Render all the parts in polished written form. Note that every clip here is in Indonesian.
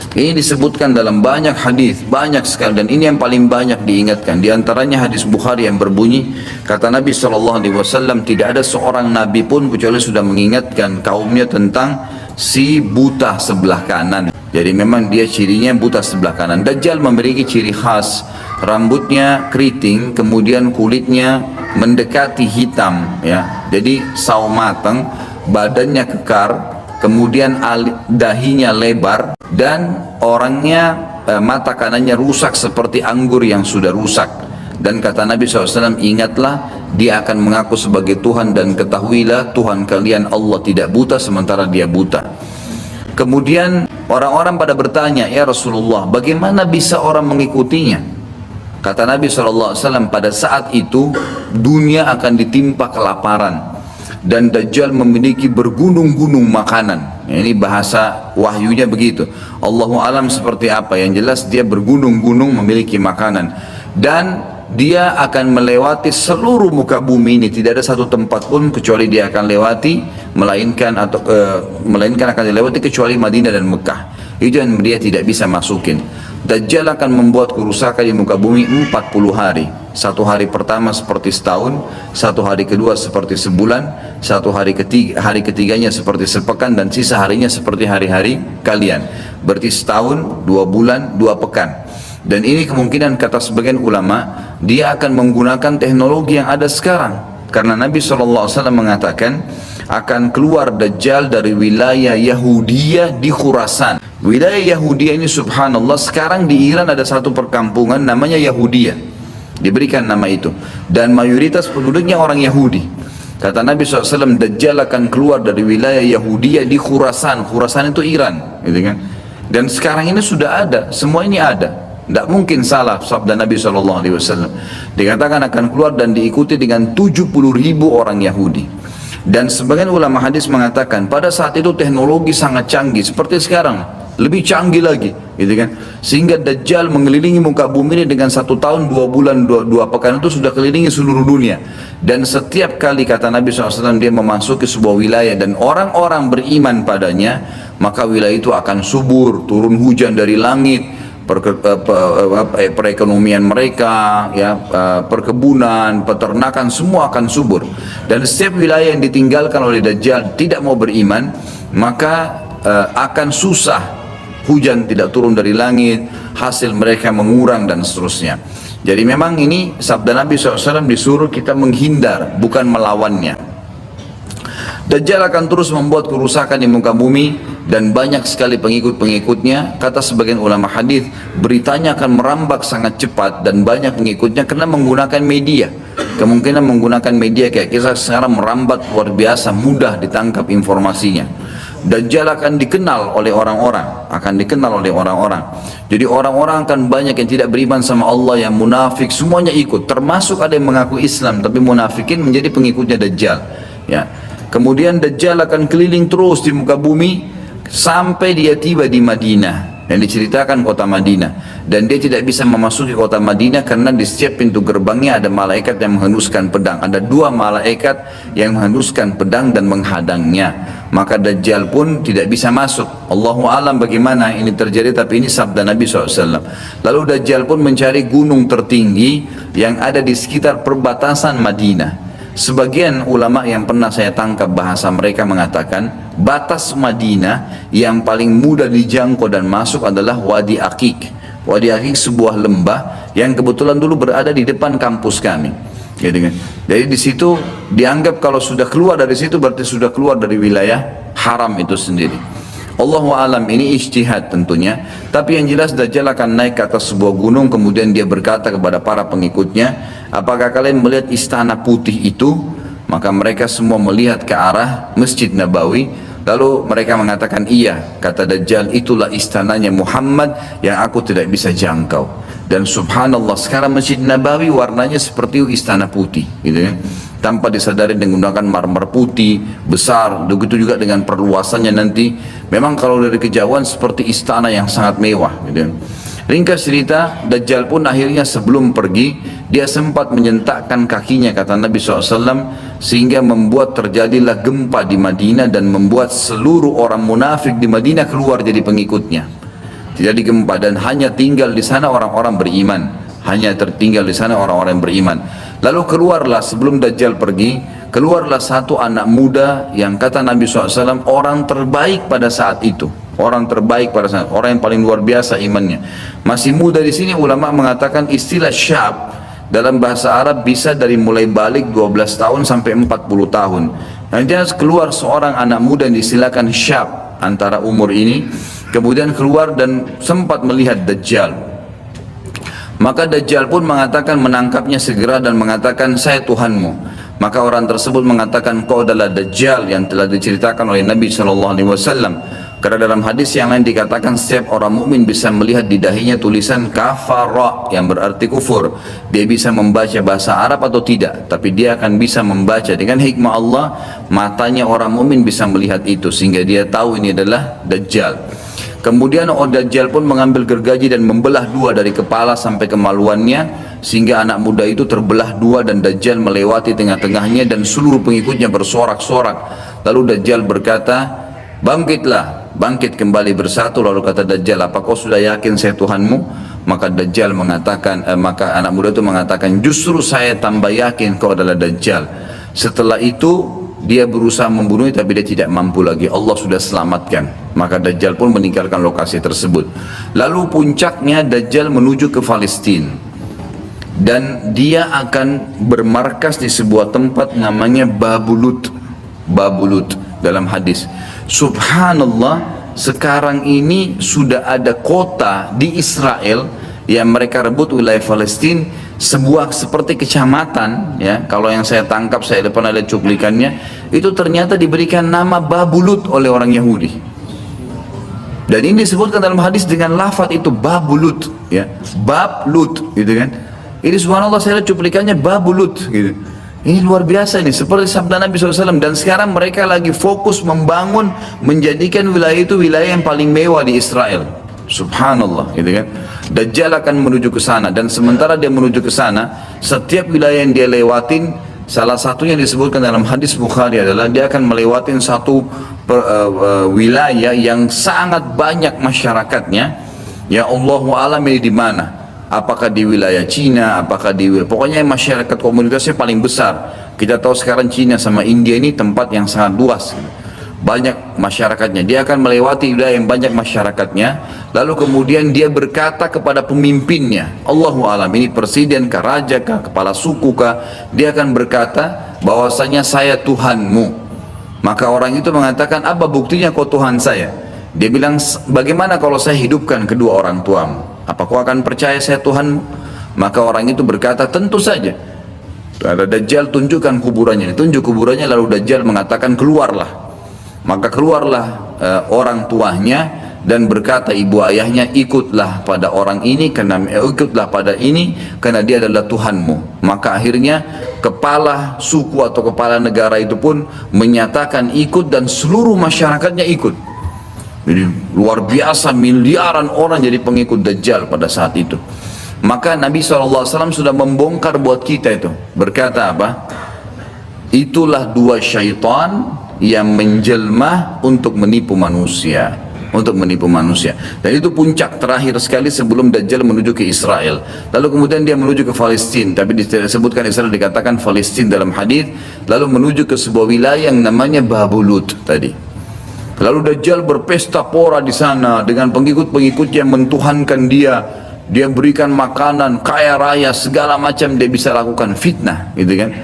Ini disebutkan dalam banyak hadis, banyak sekali, dan ini yang paling banyak diingatkan. Di antaranya hadis Bukhari yang berbunyi, kata Nabi SAW, tidak ada seorang nabi pun kecuali sudah mengingatkan kaumnya tentang si buta sebelah kanan. Jadi memang dia cirinya buta sebelah kanan. Dajjal memiliki ciri khas, rambutnya keriting, kemudian kulitnya mendekati hitam, ya. Jadi sawo matang, badannya kekar, kemudian dahinya lebar, dan orangnya mata kanannya rusak seperti anggur yang sudah rusak. Dan kata Nabi SAW, ingatlah dia akan mengaku sebagai Tuhan, dan ketahuilah Tuhan kalian Allah tidak buta sementara dia buta. Kemudian orang-orang pada bertanya, ya Rasulullah, bagaimana bisa orang mengikutinya? Kata Nabi SAW, pada saat itu dunia akan ditimpa kelaparan, dan Dajjal memiliki bergunung-gunung makanan. Ini bahasa wahyunya begitu. Allahu alam seperti apa, yang jelas dia bergunung-gunung memiliki makanan, dan dia akan melewati seluruh muka bumi ini. Tidak ada satu tempat pun kecuali dia akan lewati, melainkan akan dilewati kecuali Madinah dan Mekah. Itu yang dia tidak bisa masukin. Dajjal akan membuat kerusakan di muka bumi 40 hari. Satu hari pertama seperti setahun, satu hari kedua seperti sebulan, satu hari ketiganya seperti sepekan, dan sisa harinya seperti hari-hari kalian. Berarti setahun, 2 bulan, 2 pekan. Dan ini kemungkinan kata sebagian ulama, dia akan menggunakan teknologi yang ada sekarang. Karena Nabi SAW mengatakan, akan keluar Dajjal dari wilayah Yahudiyah di Khurasan. Wilayah Yahudiyah ini subhanallah, sekarang di Iran ada satu perkampungan namanya Yahudiyah, diberikan nama itu, dan mayoritas penduduknya orang Yahudi. Kata Nabi SAW, Dajjal akan keluar dari wilayah Yahudiyah di Khurasan. Khurasan itu Iran, gitu kan? Dan sekarang ini sudah ada, semua ini ada. Tidak mungkin salah sabda Nabi SAW. Dikatakan akan keluar dan diikuti dengan 70.000 orang Yahudi. Dan sebagian ulama hadis mengatakan pada saat itu teknologi sangat canggih seperti sekarang, lebih canggih lagi, gitu kan? Sehingga Dajjal mengelilingi muka bumi ini dengan 1 tahun 2 bulan 2 pekan itu sudah kelilingi seluruh dunia. Dan setiap kali kata Nabi SAW dia memasuki sebuah wilayah dan orang-orang beriman padanya, maka wilayah itu akan subur, turun hujan dari langit, perekonomian mereka, ya, perkebunan, peternakan, semua akan subur. Dan setiap wilayah yang ditinggalkan oleh Dajjal tidak mau beriman, maka akan susah, hujan tidak turun dari langit, hasil mereka mengurang, dan seterusnya. Jadi memang ini sabda Nabi SAW, disuruh kita menghindar, bukan melawannya. Dajjal akan terus membuat kerusakan di muka bumi, dan banyak sekali pengikut-pengikutnya. Kata sebagian ulama hadis, beritanya akan merambak sangat cepat dan banyak pengikutnya karena menggunakan media. Kemungkinan menggunakan media kayak kisah sekarang merambat luar biasa, mudah ditangkap informasinya. Dajjal akan dikenal oleh orang-orang, Jadi orang-orang akan banyak yang tidak beriman sama Allah, yang munafik, semuanya ikut. Termasuk ada yang mengaku Islam tapi munafikin menjadi pengikutnya Dajjal, ya. Kemudian Dajjal akan keliling terus di muka bumi sampai dia tiba di Madinah, dan diceritakan kota Madinah, dan dia tidak bisa memasuki kota Madinah karena di setiap pintu gerbangnya ada malaikat yang menghunuskan pedang. Ada 2 malaikat yang menghunuskan pedang dan menghadangnya, maka Dajjal pun tidak bisa masuk. Allahu alam bagaimana ini terjadi, tapi ini sabda Nabi SAW. Lalu Dajjal pun mencari gunung tertinggi yang ada di sekitar perbatasan Madinah. Sebagian ulama yang pernah saya tangkap bahasa mereka mengatakan batas Madinah yang paling mudah dijangkau dan masuk adalah Wadi Aqiq. Wadi Aqiq sebuah lembah yang kebetulan dulu berada di depan kampus kami. Gitu kan? Jadi di situ dianggap kalau sudah keluar dari situ berarti sudah keluar dari wilayah haram itu sendiri. Allahu alam, ini ijtihad tentunya, tapi yang jelas Dajjal akan naik ke atas sebuah gunung, kemudian dia berkata kepada para pengikutnya, apakah kalian melihat istana putih itu? Maka mereka semua melihat ke arah Masjid Nabawi. Lalu mereka mengatakan, iya. Kata Dajjal, itulah istananya Muhammad yang aku tidak bisa jangkau. Dan subhanallah, sekarang Masjid Nabawi warnanya seperti istana putih, gitu ya, tanpa disadari menggunakan marmer putih besar. Begitu juga dengan perluasannya nanti, memang kalau dari kejauhan seperti istana yang sangat mewah, gitu ya. Ringkas cerita, Dajjal pun akhirnya sebelum pergi, dia sempat menyentakkan kakinya, kata Nabi SAW, sehingga membuat terjadilah gempa di Madinah dan membuat seluruh orang munafik di Madinah keluar jadi pengikutnya. terjadi gempa dan hanya tinggal di sana orang-orang beriman, hanya tertinggal di sana orang-orang yang beriman. Lalu keluarlah sebelum Dajjal pergi, keluarlah satu anak muda yang kata Nabi SAW orang terbaik pada saat itu, orang terbaik pada saat, orang yang paling luar biasa imannya, masih muda. Di sini ulama mengatakan istilah syab dalam bahasa Arab bisa dari mulai balik 12 tahun sampai 40 tahun. Nanti keluar seorang anak muda yang diistilahkan syab antara umur ini, kemudian keluar dan sempat melihat Dajjal. Maka Dajjal pun mengatakan, menangkapnya segera dan mengatakan, saya Tuhanmu. Maka orang tersebut mengatakan, kau adalah Dajjal yang telah diceritakan oleh Nabi SAW. Karena dalam hadis yang lain dikatakan setiap orang mukmin bisa melihat di dahinya tulisan kafara yang berarti kufur. Dia bisa membaca bahasa Arab atau tidak, tapi dia akan bisa membaca dengan hikmah Allah. Matanya orang mukmin bisa melihat itu sehingga dia tahu ini adalah Dajjal. Kemudian Dajjal pun mengambil gergaji dan membelah dua dari kepala sampai kemaluannya, sehingga anak muda itu terbelah dua dan Dajjal melewati tengah-tengahnya dan seluruh pengikutnya bersorak-sorak. Lalu Dajjal berkata, bangkitlah, bangkit kembali bersatu. Lalu kata Dajjal, apa kau sudah yakin saya Tuhanmu? Maka Dajjal mengatakan, maka anak muda itu mengatakan, justru saya tambah yakin kau adalah Dajjal. Setelah itu dia berusaha membunuhnya tapi dia tidak mampu lagi, Allah sudah selamatkan. Maka Dajjal pun meninggalkan lokasi tersebut. Lalu puncaknya Dajjal menuju ke Palestina dan dia akan bermarkas di sebuah tempat namanya Babulut. Babulut dalam hadis. Subhanallah, sekarang ini sudah ada kota di Israel yang mereka rebut wilayah Palestina, sebuah seperti kecamatan, ya, kalau yang saya tangkap, saya pernah lihat cuplikannya, itu ternyata diberikan nama Babulut oleh orang Yahudi. Dan ini disebutkan dalam hadis dengan lafaz itu Babulut, ya, Bablut, gitu kan. Ini subhanallah saya lihat cuplikannya Babulut, gitu. Ini luar biasa ini, seperti sabda Nabi SAW. Dan sekarang mereka lagi fokus membangun, menjadikan wilayah itu wilayah yang paling mewah di Israel. Subhanallah, gitu kan. Dajjal akan menuju ke sana, dan sementara dia menuju ke sana, setiap wilayah yang dia lewatin, salah satunya disebutkan dalam hadis Bukhari adalah dia akan melewatin satu wilayah yang sangat banyak masyarakatnya. Ya Allahu a'lam ini di mana? Apakah di wilayah Cina, apakah di wilayah, pokoknya masyarakat komunitasnya paling besar. Kita tahu sekarang Cina sama India ini tempat yang sangat luas, banyak masyarakatnya. Dia akan melewati wilayah yang banyak masyarakatnya, lalu kemudian dia berkata kepada pemimpinnya, Allahu alam, ini presiden kah, raja kah, kepala suku kah, dia akan berkata bahwasanya saya Tuhanmu. Maka orang itu mengatakan, apa buktinya kau Tuhan saya? Dia bilang, bagaimana kalau saya hidupkan kedua orang tuamu? Apa kau akan percaya saya Tuhanmu? Maka orang itu berkata, tentu saja. Ada Dajjal, tunjukkan kuburannya. Ditunjuk kuburannya, lalu Dajjal mengatakan, keluarlah. Maka keluarlah orang tuanya dan berkata ibu ayahnya, ikutlah pada orang ini karena ikutlah pada ini karena dia adalah Tuhanmu. Maka akhirnya kepala suku atau kepala negara itu pun menyatakan ikut dan seluruh masyarakatnya ikut. Jadi luar biasa, miliaran orang jadi pengikut Dajjal pada saat itu. Maka Nabi SAW sudah membongkar buat kita itu, berkata apa? Itulah dua syaitan yang menjelma untuk menipu manusia, untuk menipu manusia. Dan itu puncak terakhir sekali sebelum Dajjal menuju ke Israel. Lalu kemudian dia menuju ke Palestina, tapi disebutkan Israel, dikatakan Palestina dalam hadis. Lalu menuju ke sebuah wilayah yang namanya Babulut tadi. Lalu Dajjal berpesta pora di sana dengan pengikut-pengikut yang mentuhankan dia. Dia berikan makanan, kaya raya, segala macam dia bisa lakukan, fitnah, gitu kan.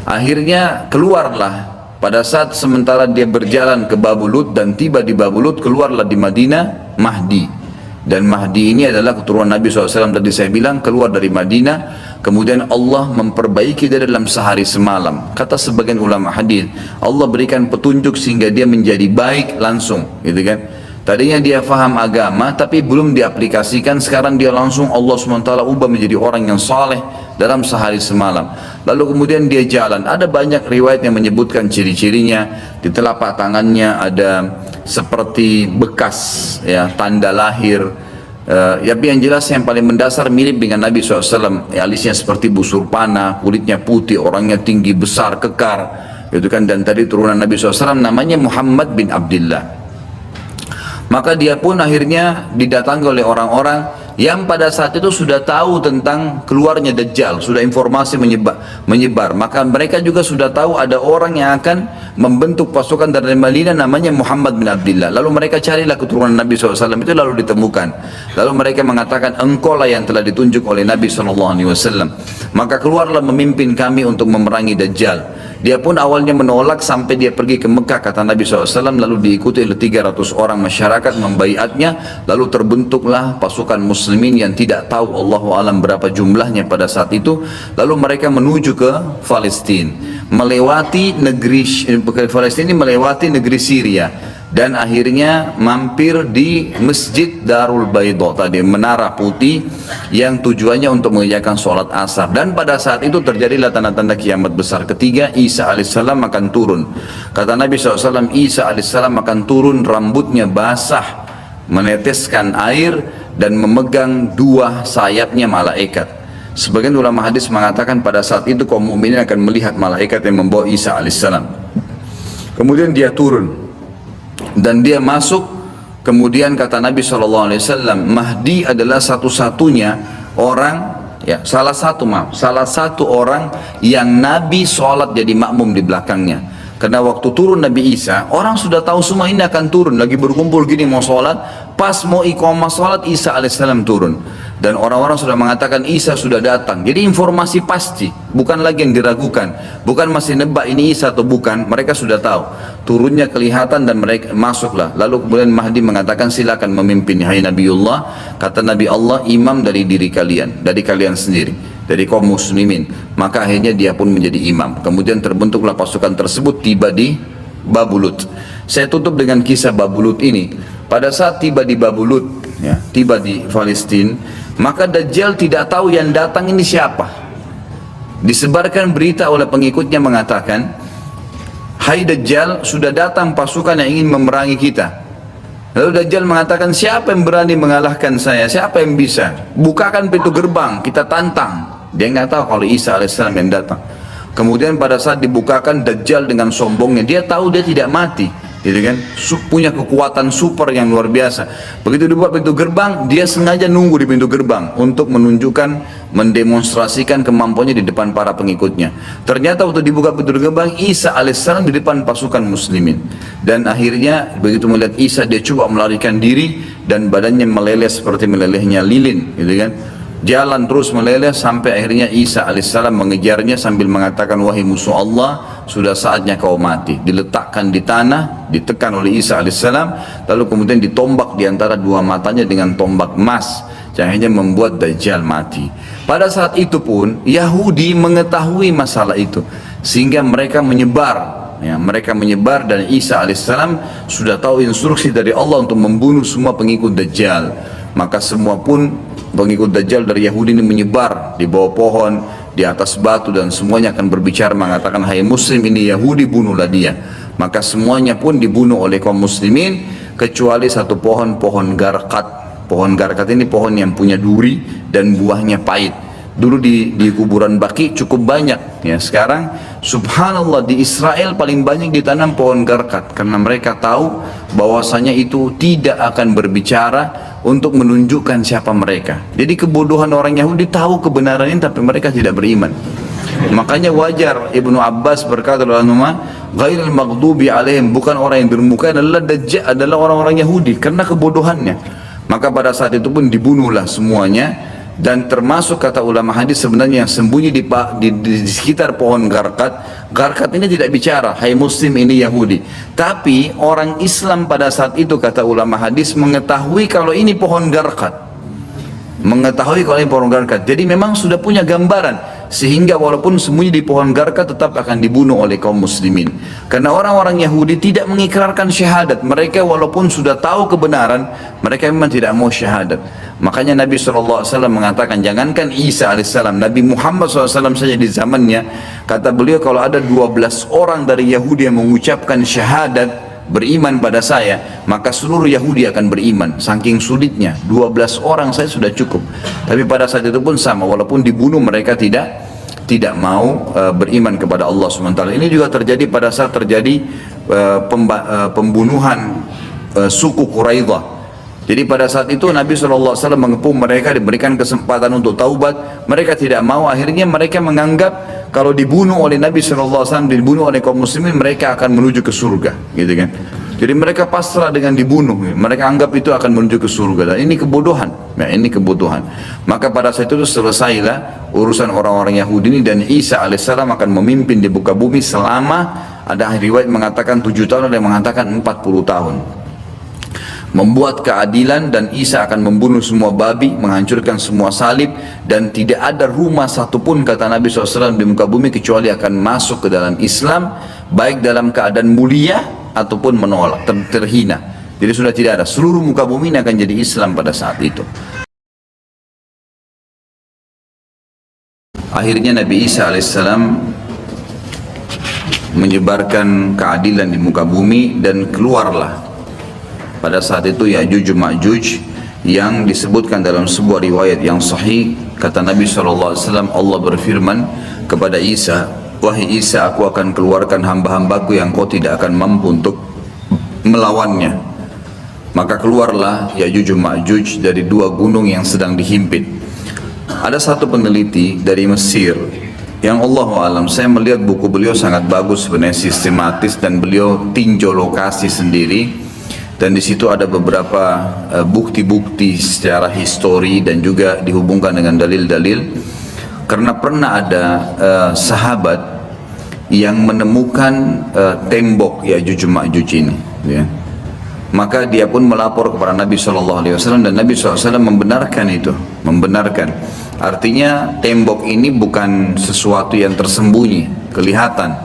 Akhirnya keluarlah pada saat sementara dia berjalan ke Babulut dan tiba di Babulut, keluarlah di Madinah Mahdi. Dan Mahdi ini adalah keturunan Nabi SAW. Tadi saya bilang keluar dari Madinah, kemudian Allah memperbaiki dia dalam sehari semalam. Kata sebagian ulama hadis, Allah berikan petunjuk sehingga dia menjadi baik langsung, gitu kan. Tadinya dia faham agama tapi belum diaplikasikan, sekarang dia langsung Allah SWT ubah menjadi orang yang saleh dalam sehari semalam. Lalu kemudian dia jalan. Ada banyak riwayat yang menyebutkan ciri-cirinya. Di telapak tangannya ada seperti bekas, ya, tanda lahir. Ya, yang jelas yang paling mendasar mirip dengan Nabi SAW. Ya, alisnya seperti busur panah, kulitnya putih, orangnya tinggi besar, kekar, gitu kan. Dan tadi turunan Nabi SAW namanya Muhammad bin Abdullah. Maka dia pun akhirnya didatangi oleh orang-orang yang pada saat itu sudah tahu tentang keluarnya Dajjal, sudah informasi menyebar. Maka mereka juga sudah tahu ada orang yang akan membentuk pasukan dari Madinah namanya Muhammad bin Abdullah. Lalu mereka carilah keturunan Nabi SAW itu, lalu ditemukan. Lalu mereka mengatakan, engkau lah yang telah ditunjuk oleh Nabi SAW. Maka keluarlah memimpin kami untuk memerangi Dajjal. Dia pun awalnya menolak sampai dia pergi ke Mekah, kata Nabi SAW, lalu diikuti oleh 300 orang masyarakat membaiatnya, lalu terbentuklah pasukan muslimin yang tidak tahu Allahu alam berapa jumlahnya pada saat itu. Lalu mereka menuju ke Palestina, melewati negeri Palestina, melewati negeri Syria, dan akhirnya mampir di Masjid Darul Baidha tadi, menara putih yang tujuannya untuk mengerjakan sholat asar. Dan pada saat itu terjadilah tanda-tanda kiamat besar ketiga. Isa alaihissalam akan turun. Kata Nabi SAW, Isa alaihissalam akan turun, rambutnya basah, meneteskan air, dan memegang dua sayapnya malaikat. Sebagian ulama hadis mengatakan pada saat itu kaum mukminin akan melihat malaikat yang membawa Isa alaihissalam. Kemudian dia turun dan dia masuk. Kemudian kata Nabi SAW, Mahdi adalah satu-satunya orang, ya salah satu orang yang Nabi sholat jadi makmum di belakangnya. Karena waktu turun Nabi Isa, orang sudah tahu semua ini akan turun, lagi berkumpul gini mau sholat, pas mau iqamah sholat Isa alaihissalam turun. Dan orang-orang sudah mengatakan Isa sudah datang. Jadi informasi pasti, bukan lagi yang diragukan, bukan masih nebak ini Isa atau bukan. Mereka sudah tahu, turunnya kelihatan dan mereka masuklah. Lalu kemudian Mahdi mengatakan, silakan memimpin hai Nabiullah. Kata Nabi Allah, imam dari diri kalian, dari kalian sendiri, dari kaum muslimin. Maka akhirnya dia pun menjadi imam. Kemudian terbentuklah pasukan tersebut, tiba di Babulut. Saya tutup dengan kisah Babulut ini. Pada saat tiba di Babulut, ya, tiba di Palestina, maka Dajjal tidak tahu yang datang ini siapa. Disebarkan berita oleh pengikutnya mengatakan, hai Dajjal, sudah datang pasukan yang ingin memerangi kita. Lalu Dajjal mengatakan, siapa yang berani mengalahkan saya? Siapa yang bisa? Bukakan pintu gerbang, kita tantang. Dia nggak tahu kalau Isa alaihissalam yang datang. Kemudian pada saat dibukakan, Dajjal dengan sombongnya, dia tahu dia tidak mati, gitu kan, punya kekuatan super yang luar biasa. Begitu dibuka pintu gerbang, dia sengaja nunggu di pintu gerbang untuk menunjukkan, mendemonstrasikan kemampuannya di depan para pengikutnya. Ternyata waktu dibuka pintu gerbang, Isa alaihissalam di depan pasukan muslimin. Dan akhirnya begitu melihat Isa, dia coba melarikan diri dan badannya meleleh seperti melelehnya lilin, gitu kan. Jalan terus meleleh sampai akhirnya Isa alaihissalam mengejarnya sambil mengatakan, wahai musuh Allah, sudah saatnya kau mati. Diletakkan di tanah, ditekan oleh Isa alaihissalam, lalu kemudian ditombak di antara dua matanya dengan tombak emas, yang akhirnya membuat Dajjal mati. Pada saat itu pun Yahudi mengetahui masalah itu, sehingga mereka menyebar. Ya, mereka menyebar, dan Isa alaihissalam sudah tahu instruksi dari Allah untuk membunuh semua pengikut Dajjal. Maka semua pun pengikut Dajjal dari Yahudi ini menyebar di bawah pohon, di atas batu, dan semuanya akan berbicara mengatakan, hai muslim, ini Yahudi, bunuhlah dia. Maka semuanya pun dibunuh oleh kaum muslimin kecuali satu pohon, pohon garkat. Pohon garkat ini pohon yang punya duri dan buahnya pahit. Dulu di kuburan Baqi cukup banyak, ya. Sekarang subhanallah di Israel paling banyak ditanam pohon garkat, karena mereka tahu bahwasanya itu tidak akan berbicara untuk menunjukkan siapa mereka. Jadi kebodohan orang Yahudi, tahu kebenaran ini tapi mereka tidak beriman. Makanya wajar Ibnu Abbas berkata dalam nama ghairil maghdubi alaihim, bukan orang yang bermuka adalah Dajjal, adalah orang-orang Yahudi karena kebodohannya. Maka pada saat itu pun dibunuhlah semuanya. Dan termasuk kata ulama hadis sebenarnya yang sembunyi di sekitar pohon garkat. Garkat ini tidak bicara, hai muslim, ini Yahudi. Tapi orang Islam pada saat itu kata ulama hadis mengetahui kalau ini pohon garkat. Mengetahui kalau ini pohon garkat. Jadi memang sudah punya gambaran. Sehingga walaupun sembunyi di pohon garkat tetap akan dibunuh oleh kaum muslimin. Karena orang-orang Yahudi tidak mengikrarkan syahadat. Mereka walaupun sudah tahu kebenaran, mereka memang tidak mau syahadat. Makanya Nabi SAW mengatakan, jangankan Isa AS, Nabi Muhammad SAW saja di zamannya, kata beliau, kalau ada 12 orang dari Yahudi yang mengucapkan syahadat, beriman pada saya, maka seluruh Yahudi akan beriman. Saking sulitnya, 12 orang saya sudah cukup. Tapi pada saat itu pun sama, walaupun dibunuh mereka tidak mau beriman kepada Allah SWT. Ini juga terjadi pada saat terjadi pembunuhan suku Quraidah. Jadi pada saat itu Nabi SAW mengepung mereka, diberikan kesempatan untuk taubat. Mereka tidak mau, akhirnya mereka menganggap kalau dibunuh oleh Nabi SAW, dibunuh oleh kaum muslimin, mereka akan menuju ke surga, gitu kan. Jadi mereka pasrah dengan dibunuh, mereka anggap itu akan menuju ke surga, dan ini kebodohan, ya, ini kebodohan. Maka pada saat itu selesailah urusan orang-orang Yahudi ini, dan Isa alaihissalam akan memimpin di muka bumi selama, ada riwayat mengatakan 7 tahun, ada yang mengatakan 40 tahun. Membuat keadilan, dan Isa akan membunuh semua babi, menghancurkan semua salib, dan tidak ada rumah satupun, kata Nabi SAW, di muka bumi kecuali akan masuk ke dalam Islam, baik dalam keadaan mulia ataupun menolak, terhina. Jadi sudah tidak ada, seluruh muka bumi ini akan jadi Islam pada saat itu. Akhirnya Nabi Isa alaihissalam menyebarkan keadilan di muka bumi, dan keluarlah pada saat itu Ya'juj Ma'juj, yang disebutkan dalam sebuah riwayat yang sahih, kata Nabi SAW, Allah berfirman kepada Isa, wahai Isa, aku akan keluarkan hamba-hambaku yang kau tidak akan mampu untuk melawannya. Maka keluarlah Ya'juj Ma'juj dari 2 gunung yang sedang dihimpit. Ada satu peneliti dari Mesir yang Allah alam, saya melihat buku beliau sangat bagus sebenarnya, sistematis, dan beliau tinjau lokasi sendiri. Dan di situ ada beberapa bukti-bukti secara histori, dan juga dihubungkan dengan dalil-dalil. Karena pernah ada sahabat yang menemukan tembok Ya'juj Ma'juj ini, ya. Maka dia pun melapor kepada Nabi SAW, dan Nabi SAW membenarkan itu, membenarkan. Artinya tembok ini bukan sesuatu yang tersembunyi, kelihatan.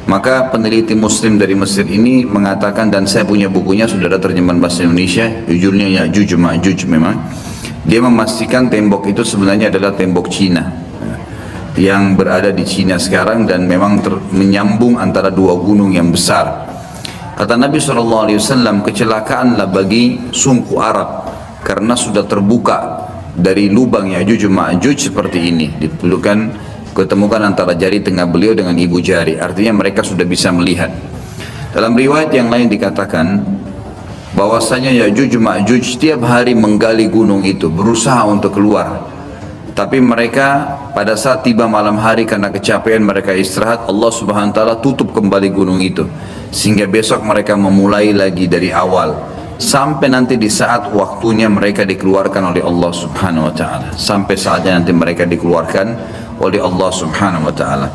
Maka peneliti muslim dari Mesir ini mengatakan, dan saya punya bukunya, sudah ada terjemahan bahasa Indonesia, judulnya Ya'juj Ma'juj memang. Dia memastikan tembok itu sebenarnya adalah tembok Cina, yang berada di Cina sekarang, dan memang menyambung antara 2 gunung yang besar. Kata Nabi SAW, kecelakaanlah bagi suku Arab, karena sudah terbuka dari lubang Ya'juj Ma'juj seperti ini, ketemukan antara jari tengah beliau dengan ibu jari, artinya mereka sudah bisa melihat. Dalam riwayat yang lain dikatakan bahwasanya Ya'juj Ma'juj setiap hari menggali gunung itu, berusaha untuk keluar. Tapi mereka pada saat tiba malam hari, karena kecapean mereka istirahat, Allah Subhanahu wa taala tutup kembali gunung itu, sehingga besok mereka memulai lagi dari awal, sampai nanti di saat waktunya mereka dikeluarkan oleh Allah Subhanahu wa taala, sampai saatnya nanti mereka dikeluarkan oleh Allah Subhanahu wa taala.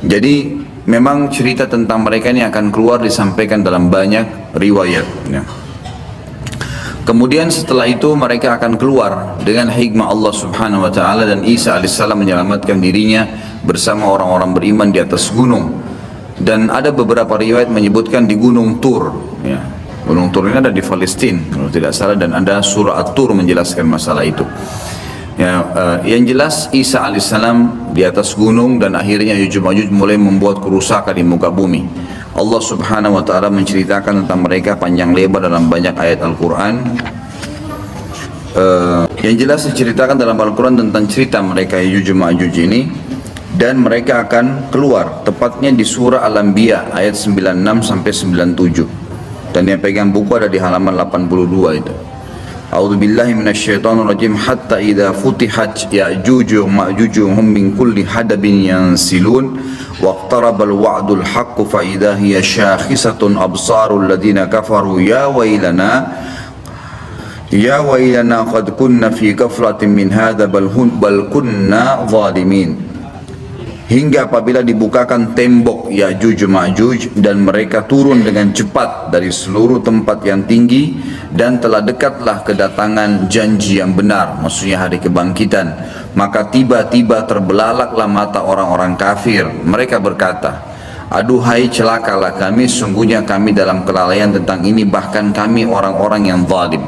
Jadi memang cerita tentang mereka ini akan keluar disampaikan dalam banyak riwayat, ya. Kemudian setelah itu mereka akan keluar dengan hikmah Allah Subhanahu wa taala, dan Isa alaihissalam menyelamatkan dirinya bersama orang-orang beriman di atas gunung. Dan ada beberapa riwayat menyebutkan di Gunung Tur, ya. Gunung Tur ini ada di Palestina kalau tidak salah, dan ada surah At-Tur menjelaskan masalah itu. Ya, yang jelas Isa alaihissalam di atas gunung, dan akhirnya Ya'juj Ma'juj mulai membuat kerusakan di muka bumi. Allah Subhanahu wa taala menceritakan tentang mereka panjang lebar dalam banyak ayat Al-Quran. Yang jelas diceritakan dalam Al-Quran tentang cerita mereka Ya'juj Ma'juj ini, dan mereka akan keluar tepatnya di surah Al-Anbiya ayat 96 sampai 97. Dan yang pegang buku ada di halaman 82 itu. A'udzu billahi minasyaitonir rajim, hatta idza futihat ya'juj wa ma'juj hum min kulli hadabin yansilun waqtarabal wa'dul haqq fa idza hiya syakhisatun absarul ladina kafaru ya wailana qad kunna fi ghaflatin min hadza bal kunna zalimin. Hingga apabila dibukakan tembok Ya'juj Ma'juj, dan mereka turun dengan cepat dari seluruh tempat yang tinggi, dan telah dekatlah kedatangan janji yang benar, maksudnya hari kebangkitan, maka tiba-tiba terbelalaklah mata orang-orang kafir. Mereka berkata, aduhai celakalah kami, sungguhnya kami dalam kelalaian tentang ini, bahkan kami orang-orang yang zalim.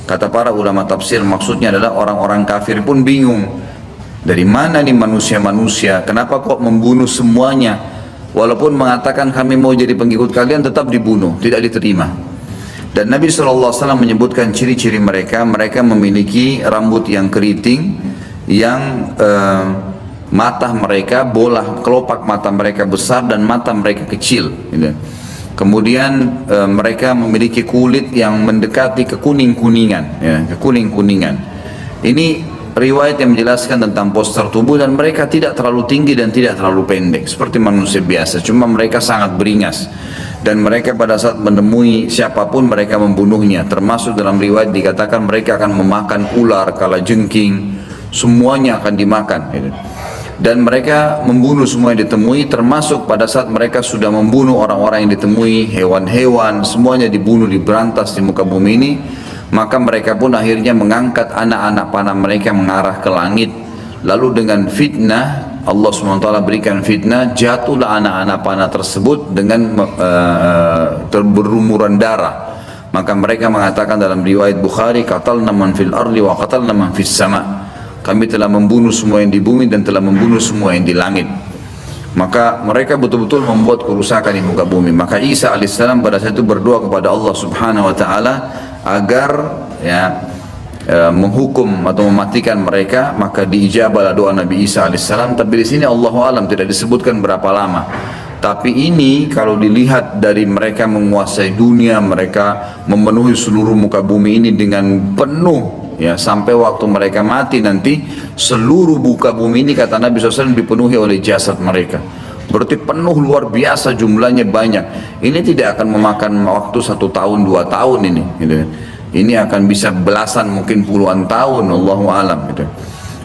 Kata para ulama tafsir, maksudnya adalah orang-orang kafir pun bingung. Dari mana nih manusia-manusia? Kenapa kok membunuh semuanya? Walaupun mengatakan kami mau jadi pengikut kalian, tetap dibunuh, tidak diterima. Dan Nabi SAW menyebutkan ciri-ciri mereka. Mereka memiliki rambut yang keriting, yang mata mereka bola, kelopak mata mereka besar, dan mata mereka kecil, gitu. Kemudian mereka memiliki kulit yang mendekati kekuning-kuningan, ya, kekuning-kuningan. Ini riwayat yang menjelaskan tentang postur tubuh, dan mereka tidak terlalu tinggi dan tidak terlalu pendek seperti manusia biasa, cuma mereka sangat beringas. Dan mereka pada saat menemui siapapun mereka membunuhnya, termasuk dalam riwayat dikatakan mereka akan memakan ular, kalajengking, semuanya akan dimakan, gitu. Dan mereka membunuh semua yang ditemui, termasuk pada saat mereka sudah membunuh orang-orang yang ditemui, hewan-hewan, semuanya dibunuh, diberantas di muka bumi ini. Maka mereka pun akhirnya mengangkat anak-anak panah mereka mengarah ke langit. Lalu dengan fitnah, Allah SWT berikan fitnah, jatuhlah anak-anak panah tersebut dengan berlumuran darah. Maka mereka mengatakan dalam riwayat Bukhari, qatalna man fil ardi wa qatalna man fis sama'. Kami telah membunuh semua yang di bumi dan telah membunuh semua yang di langit. Maka mereka betul-betul membuat kerusakan di muka bumi. Maka Isa alaihissalam pada saat itu berdoa kepada Allah Subhanahu wa taala agar menghukum atau mematikan mereka. Maka diijabahlah doa Nabi Isa alaihissalam. Tapi di sini Allahu alam tidak disebutkan berapa lama. Tapi ini kalau dilihat dari mereka menguasai dunia, mereka memenuhi seluruh muka bumi ini dengan penuh, ya, sampai waktu mereka mati nanti seluruh muka bumi ini kata Nabi SAW dipenuhi oleh jasad mereka. Berarti penuh luar biasa, jumlahnya banyak. Ini tidak akan memakan waktu 1 tahun 2 tahun ini, gitu. Ini akan bisa belasan mungkin puluhan tahun, Allahu alam, gitu.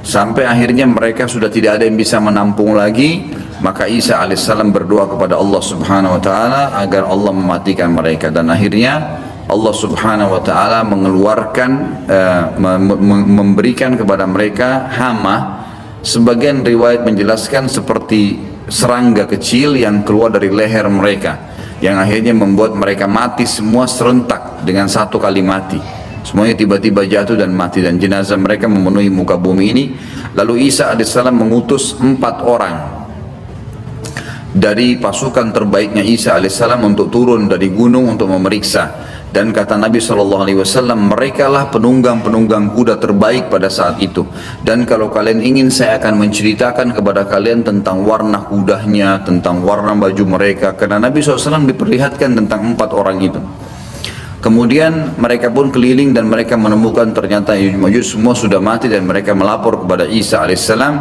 Sampai akhirnya mereka sudah tidak ada yang bisa menampung lagi. Maka Isa alaihissalam berdoa kepada Allah Subhanahu wa taala agar Allah mematikan mereka, dan akhirnya Allah Subhanahu wa taala mengeluarkan memberikan kepada mereka hama. Sebagian riwayat menjelaskan seperti serangga kecil yang keluar dari leher mereka, yang akhirnya membuat mereka mati semua serentak dengan satu kali mati. Semuanya tiba-tiba jatuh dan mati, dan jenazah mereka memenuhi muka bumi ini. Lalu Isa alaihissalam mengutus 4 orang dari pasukan terbaiknya Isa alaihissalam untuk turun dari gunung untuk memeriksa. Dan kata Nabi SAW, mereka lah penunggang-penunggang kuda terbaik pada saat itu. Dan kalau kalian ingin, saya akan menceritakan kepada kalian tentang warna kudanya, tentang warna baju mereka. Karena Nabi SAW diperlihatkan tentang 4 orang itu. Kemudian mereka pun keliling dan mereka menemukan ternyata Ya'juj semua sudah mati, dan mereka melapor kepada Isa alaihissalam.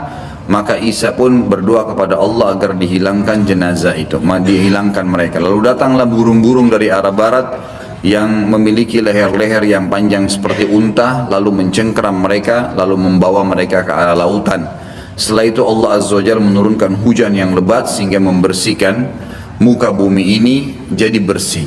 Maka Isa pun berdoa kepada Allah agar dihilangkan jenazah itu, dihilangkan mereka. Lalu datanglah burung-burung dari arah barat yang memiliki leher-leher yang panjang seperti unta, lalu mencengkeram mereka, lalu membawa mereka ke arah lautan. Setelah itu Allah Azza wa Jalla menurunkan hujan yang lebat sehingga membersihkan muka bumi ini jadi bersih.